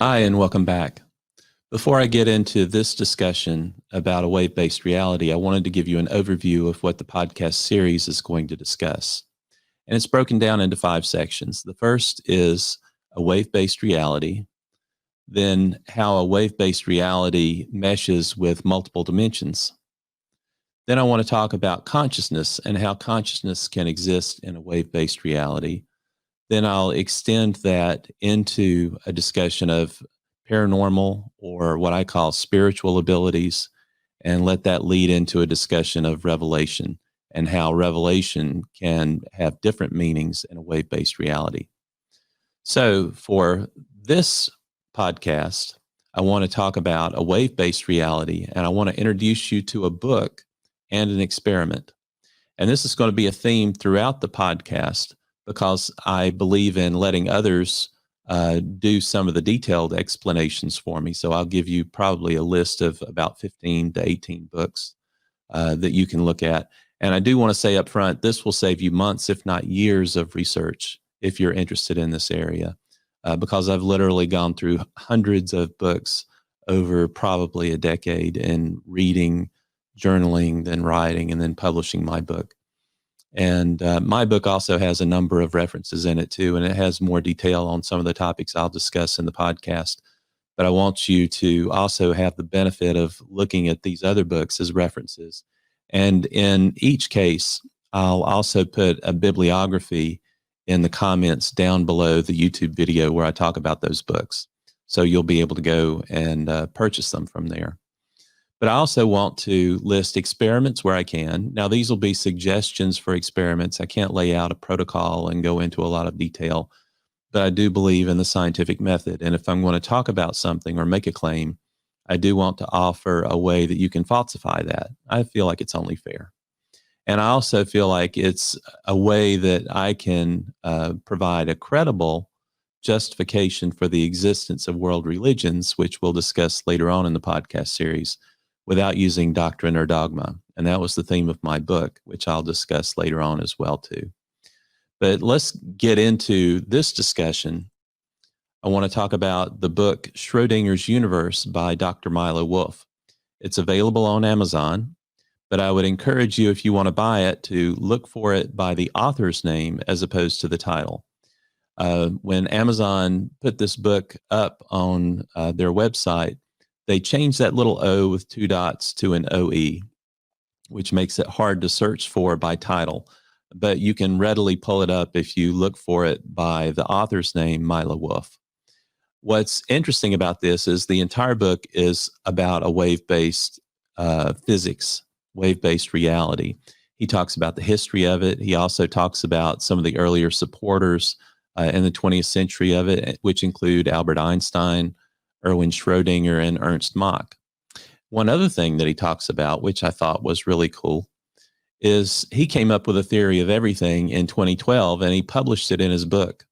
Hi, and welcome back. Before I get into this discussion about a wave-based reality, I wanted to give you an overview of what the podcast series is going to discuss. And it's broken down into 5 sections. The first is a wave-based reality, then how a wave-based reality meshes with multiple dimensions. Then I want to talk about consciousness and how consciousness can exist in a wave-based reality. Then I'll extend that into a discussion of paranormal, or what I call spiritual abilities, and let that lead into a discussion of revelation and how revelation can have different meanings in a wave-based reality. So for this podcast, I want to talk about a wave-based reality, and I want to introduce you to a book and an experiment. And this is going to be a theme throughout the podcast, because I believe in letting others do some of the detailed explanations for me. So I'll give you probably a list of about 15 to 18 books that you can look at. And I do want to say up front, this will save you months, if not years, of research if you're interested in this area, because I've literally gone through hundreds of books over probably a decade in reading, journaling, then writing, and then publishing my book. And my book also has a number of references in it too, and it has more detail on some of the topics I'll discuss in the podcast. But I want you to also have the benefit of looking at these other books as references. And in each case, I'll also put a bibliography in the comments down below the YouTube video where I talk about those books. So you'll be able to go and purchase them from there. But I also want to list experiments where I can. Now, these will be suggestions for experiments. I can't lay out a protocol and go into a lot of detail, but I do believe in the scientific method. And if I'm going to talk about something or make a claim, I do want to offer a way that you can falsify that. I feel like it's only fair. And I also feel like it's a way that I can provide a credible justification for the existence of world religions, which we'll discuss later on in the podcast series, without using doctrine or dogma. And that was the theme of my book, which I'll discuss later on as well too. But let's get into this discussion. I want to talk about the book Schroeders Universe by Dr. Milo Wolff. It's available on Amazon, but I would encourage you, if you want to buy it, to look for it by the author's name as opposed to the title. When Amazon put this book up on their website, they changed that little O with 2 dots to an OE, which makes it hard to search for by title. But you can readily pull it up if you look for it by the author's name, Milo Wolff. What's interesting about this is the entire book is about a wave-based physics, wave-based reality. He talks about the history of it. He also talks about some of the earlier supporters in the 20th century of it, which include Albert Einstein, Erwin Schrödinger, and Ernst Mach. One other thing that he talks about, which I thought was really cool, is he came up with a theory of everything in 2012, and he published it in his book.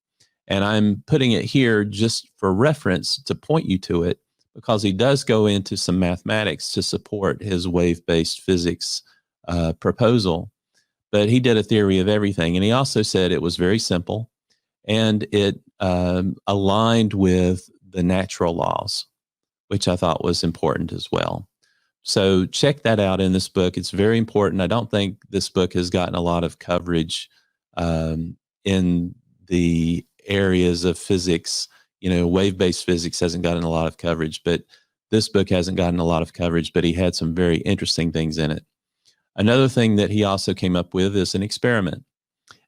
And I'm putting it here just for reference to point you to it, because he does go into some mathematics to support his wave-based physics proposal. But he did a theory of everything, and he also said it was very simple, and it aligned with the natural laws, which I thought was important as well. So check that out in this book. It's very important. I don't think this book has gotten a lot of coverage in the areas of physics. You know, wave-based physics hasn't gotten a lot of coverage, but this book hasn't gotten a lot of coverage, but he had some very interesting things in it. Another thing that he also came up with is an experiment,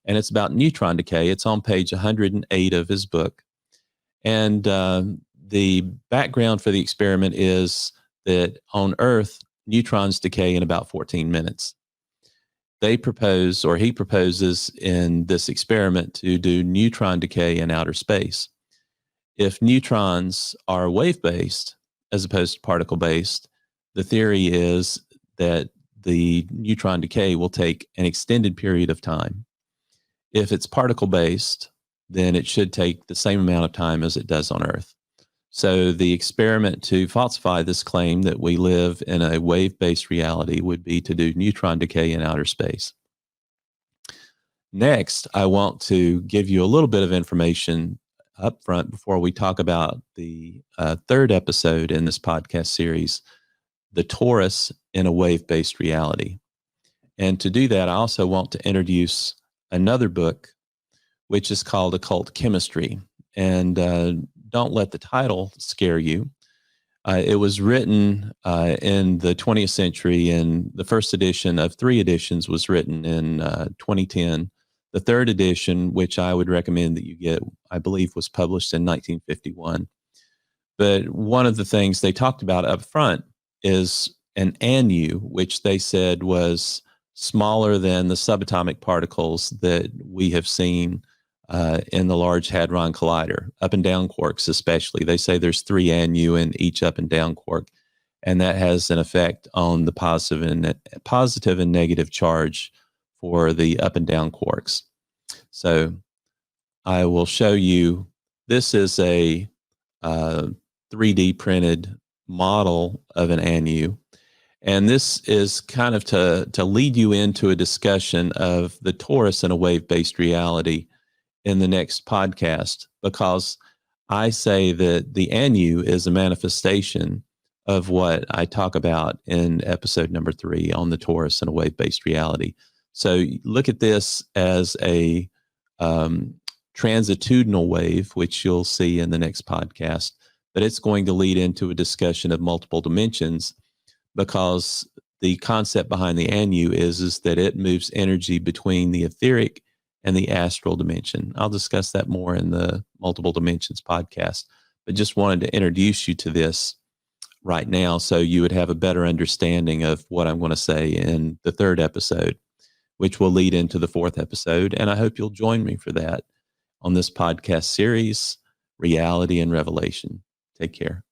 and it's about neutron decay. It's on page 108 of his book. And the background for the experiment is that on Earth, neutrons decay in about 14 minutes. They propose, or he proposes in this experiment, to do neutron decay in outer space. If neutrons are wave-based as opposed to particle-based, the theory is that the neutron decay will take an extended period of time. If it's particle-based, then it should take the same amount of time as it does on Earth. So the experiment to falsify this claim that we live in a wave-based reality would be to do neutron decay in outer space. Next, I want to give you a little bit of information up front before we talk about the third episode in this podcast series, the torus in a wave-based reality. And to do that, I also want to introduce another book, which is called Occult Chemistry. And don't let the title scare you. It was written in the 20th century, and the first edition of 3 editions was written in 2010. The third edition, which I would recommend that you get, I believe was published in 1951. But one of the things they talked about up front is an ANU, which they said was smaller than the subatomic particles that we have seen in the Large Hadron Collider, up and down quarks especially. They say there's 3 ANU in each up and down quark, and that has an effect on the positive and negative charge for the up and down quarks. So I will show you, this is a 3D printed model of an ANU. And this is kind of to lead you into a discussion of the torus in a wave-based reality in the next podcast, because I say that the ANU is a manifestation of what I talk about in episode number 3 on the torus in a wave-based reality. So look at this as a transitudinal wave, which you'll see in the next podcast, but it's going to lead into a discussion of multiple dimensions, because the concept behind the ANU is that it moves energy between the etheric and the astral dimension. I'll discuss that more in the multiple dimensions podcast, but just wanted to introduce you to this right now so you would have a better understanding of what I'm going to say in the third episode, which will lead into the fourth episode. And I hope you'll join me for that on this podcast series, Reality and Revelation. Take care.